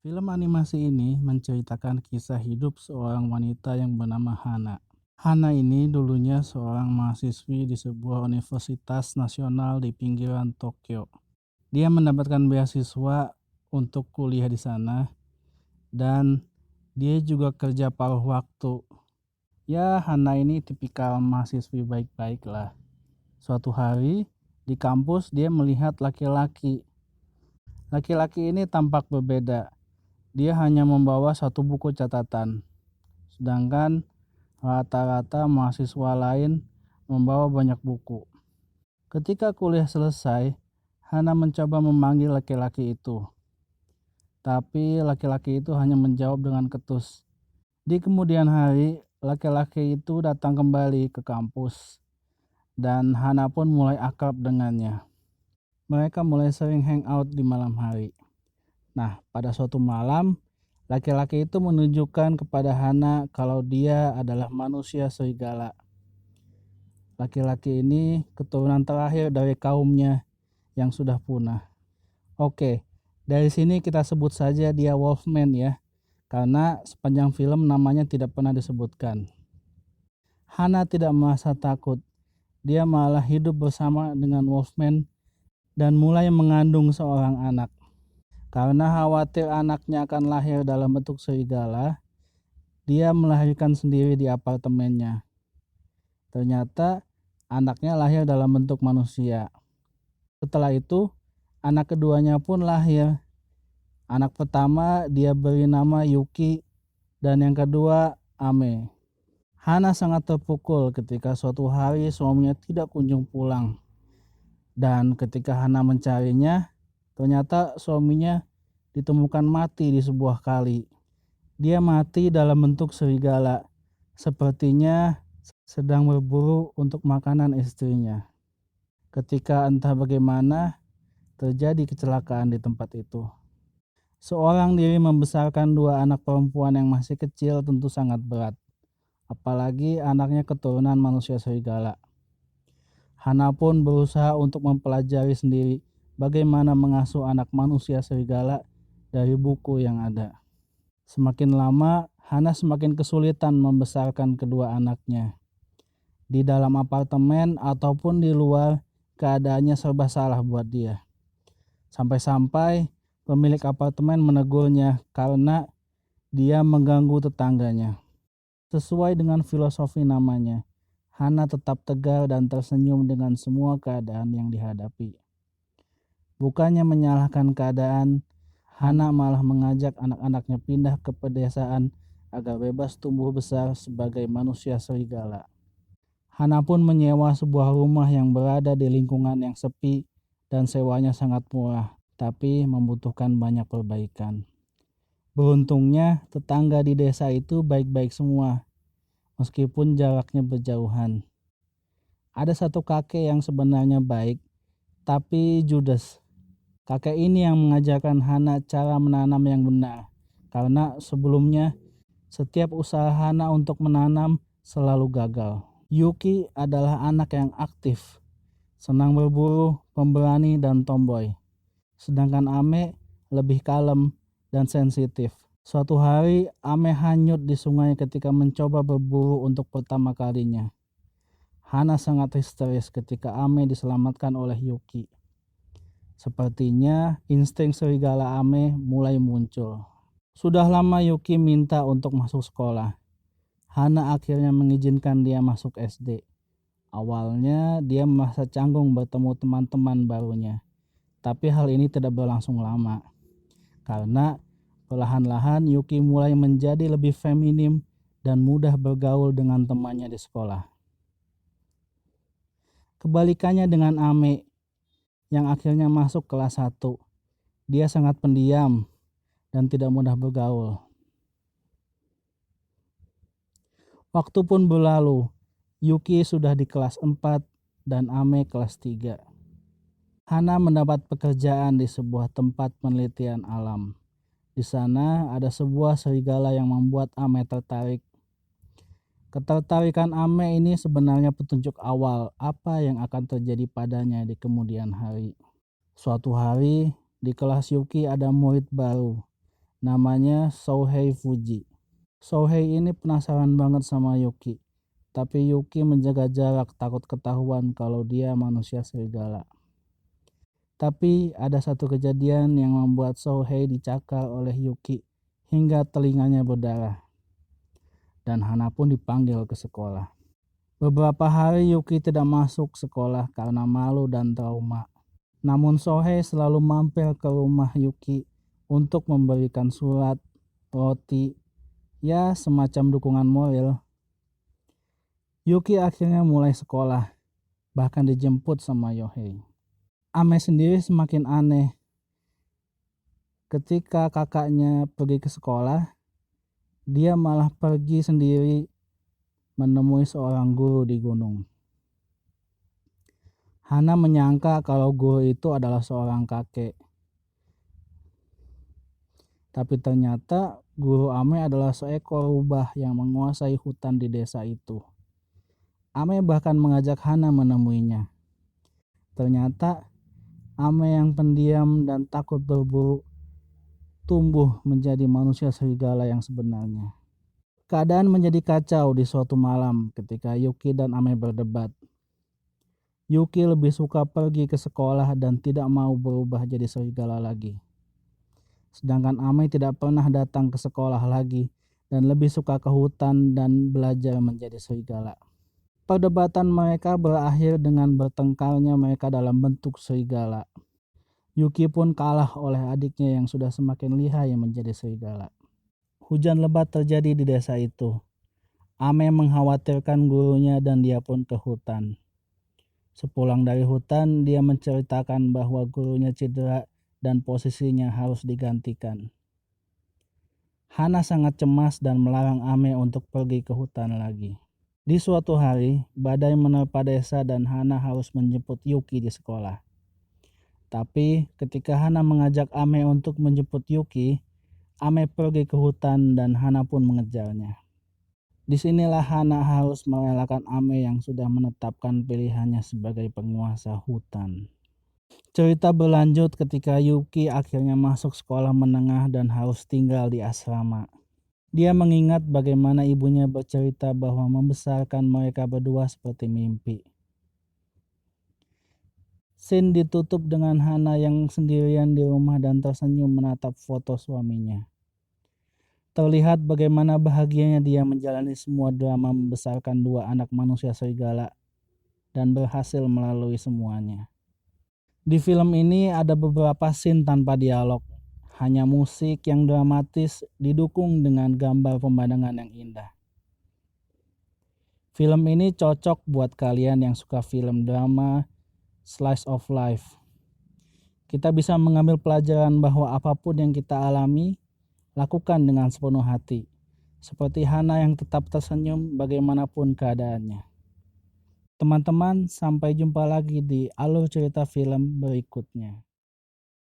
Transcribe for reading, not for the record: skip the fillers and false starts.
Film animasi ini menceritakan kisah hidup seorang wanita yang bernama Hana. Hana ini dulunya seorang mahasiswi di sebuah universitas nasional di pinggiran Tokyo. Dia mendapatkan beasiswa untuk kuliah di sana dan dia juga kerja paruh waktu. Ya, Hana ini tipikal mahasiswi baik-baik lah. Suatu hari di kampus dia melihat laki-laki. Laki-laki ini tampak berbeda. Dia hanya membawa satu buku catatan, sedangkan rata-rata mahasiswa lain membawa banyak buku. Ketika kuliah selesai, Hana mencoba memanggil laki-laki itu, tapi laki-laki itu hanya menjawab dengan ketus. Di kemudian hari, laki-laki itu datang kembali ke kampus, dan Hana pun mulai akrab dengannya. Mereka mulai sering hangout di malam hari. Nah, pada suatu malam, laki-laki itu menunjukkan kepada Hana kalau dia adalah manusia serigala. Laki-laki ini keturunan terakhir dari kaumnya yang sudah punah. Oke, dari sini kita sebut saja dia Wolfman ya, karena sepanjang film namanya tidak pernah disebutkan. Hana tidak merasa takut. Dia malah hidup bersama dengan Wolfman dan mulai mengandung seorang anak. Karena khawatir anaknya akan lahir dalam bentuk serigala, dia melahirkan sendiri di apartemennya. Ternyata anaknya lahir dalam bentuk manusia. Setelah itu, anak keduanya pun lahir. Anak pertama dia beri nama Yuki dan yang kedua Ame. Hana sangat terpukul ketika suatu hari suaminya tidak kunjung pulang. Dan ketika Hana mencarinya, ternyata suaminya ditemukan mati di sebuah kali. Dia mati dalam bentuk serigala, sepertinya sedang berburu untuk makanan istrinya. Ketika entah bagaimana, terjadi kecelakaan di tempat itu. Seorang diri membesarkan dua anak perempuan yang masih kecil tentu sangat berat. Apalagi anaknya keturunan manusia serigala. Hana pun berusaha untuk mempelajari sendiri bagaimana mengasuh anak manusia serigala dari buku yang ada. Semakin lama, Hana semakin kesulitan membesarkan kedua anaknya. Di dalam apartemen ataupun di luar, keadaannya serba salah buat dia. Sampai-sampai pemilik apartemen menegurnya karena dia mengganggu tetangganya. Sesuai dengan filosofi namanya, Hana tetap tegar dan tersenyum dengan semua keadaan yang dihadapi. Bukannya menyalahkan keadaan, Hana malah mengajak anak-anaknya pindah ke pedesaan agar bebas tumbuh besar sebagai manusia serigala. Hana pun menyewa sebuah rumah yang berada di lingkungan yang sepi dan sewanya sangat murah, tapi membutuhkan banyak perbaikan. Beruntungnya, tetangga di desa itu baik-baik semua, meskipun jaraknya berjauhan. Ada satu kakek yang sebenarnya baik, tapi judes. Kakek ini yang mengajarkan Hana cara menanam yang benar, karena sebelumnya setiap usaha Hana untuk menanam selalu gagal. Yuki adalah anak yang aktif, senang berburu, pemberani, dan tomboy. Sedangkan Ame lebih kalem dan sensitif. Suatu hari, Ame hanyut di sungai ketika mencoba berburu untuk pertama kalinya. Hana sangat histeris ketika Ame diselamatkan oleh Yuki. Sepertinya insting serigala Ame mulai muncul. Sudah lama Yuki minta untuk masuk sekolah. Hana akhirnya mengizinkan dia masuk SD. Awalnya dia merasa canggung bertemu teman-teman barunya. Tapi hal ini tidak berlangsung lama. Karena perlahan-lahan Yuki mulai menjadi lebih feminim dan mudah bergaul dengan temannya di sekolah. Kebalikannya dengan Ame yang akhirnya masuk kelas 1. Dia sangat pendiam dan tidak mudah bergaul. Waktu pun berlalu. Yuki sudah di kelas 4 dan Ame kelas 3. Hana mendapat pekerjaan di sebuah tempat penelitian alam. Di sana ada sebuah serigala yang membuat Ame tertarik. Ketertarikan Ame ini sebenarnya petunjuk awal apa yang akan terjadi padanya di kemudian hari. Suatu hari di kelas Yuki ada murid baru. namanya Shohei Fuji. Shohei ini penasaran banget sama Yuki, tapi Yuki menjaga jarak takut ketahuan kalau dia manusia serigala. Tapi ada satu kejadian yang membuat Shohei dicakar oleh Yuki hingga telinganya berdarah. Dan Hana pun dipanggil ke sekolah. Beberapa hari Yuki tidak masuk sekolah karena malu dan trauma. Namun Shohei selalu mampir ke rumah Yuki untuk memberikan surat, roti, ya semacam dukungan moral. Yuki akhirnya mulai sekolah, bahkan dijemput sama Shohei. Ame sendiri semakin aneh. Ketika kakaknya pergi ke sekolah, dia malah pergi sendiri menemui seorang guru di gunung. Hana menyangka kalau guru itu adalah seorang kakek. Tapi ternyata guru Ame adalah seekor rubah yang menguasai hutan di desa itu. Ame bahkan mengajak Hana menemuinya. Ternyata Ame yang pendiam dan takut berburu tumbuh menjadi manusia serigala yang sebenarnya. Keadaan menjadi kacau di suatu malam ketika Yuki dan Ame berdebat. Yuki lebih suka pergi ke sekolah dan tidak mau berubah jadi serigala lagi. Sedangkan Ame tidak pernah datang ke sekolah lagi dan lebih suka ke hutan dan belajar menjadi serigala. Perdebatan mereka berakhir dengan bertengkarnya mereka dalam bentuk serigala. Yuki pun kalah oleh adiknya yang sudah semakin lihai menjadi serigala. Hujan lebat terjadi di desa itu. Ame mengkhawatirkan gurunya dan dia pun ke hutan. Sepulang dari hutan, dia menceritakan bahwa gurunya cedera dan posisinya harus digantikan. Hana sangat cemas dan melarang Ame untuk pergi ke hutan lagi. Di suatu hari, badai menerpa desa dan Hana harus menjemput Yuki di sekolah. Tapi ketika Hana mengajak Ame untuk menjemput Yuki, Ame pergi ke hutan dan Hana pun mengejarnya. Disinilah Hana harus merelakan Ame yang sudah menetapkan pilihannya sebagai penguasa hutan. Cerita berlanjut ketika Yuki akhirnya masuk sekolah menengah dan harus tinggal di asrama. Dia mengingat bagaimana ibunya bercerita bahwa membesarkan mereka berdua seperti mimpi. Scene ditutup dengan Hana yang sendirian di rumah dan tersenyum menatap foto suaminya. Terlihat bagaimana bahagianya dia menjalani semua drama membesarkan dua anak manusia serigala dan berhasil melalui semuanya. Di film ini ada beberapa scene tanpa dialog, hanya musik yang dramatis didukung dengan gambar pemandangan yang indah. Film ini cocok buat kalian yang suka film drama, slice of life. Kita bisa mengambil pelajaran bahwa apapun yang kita alami, lakukan dengan sepenuh hati. Seperti Hana yang tetap tersenyum bagaimanapun keadaannya. Teman-teman, sampai jumpa lagi di alur cerita film berikutnya.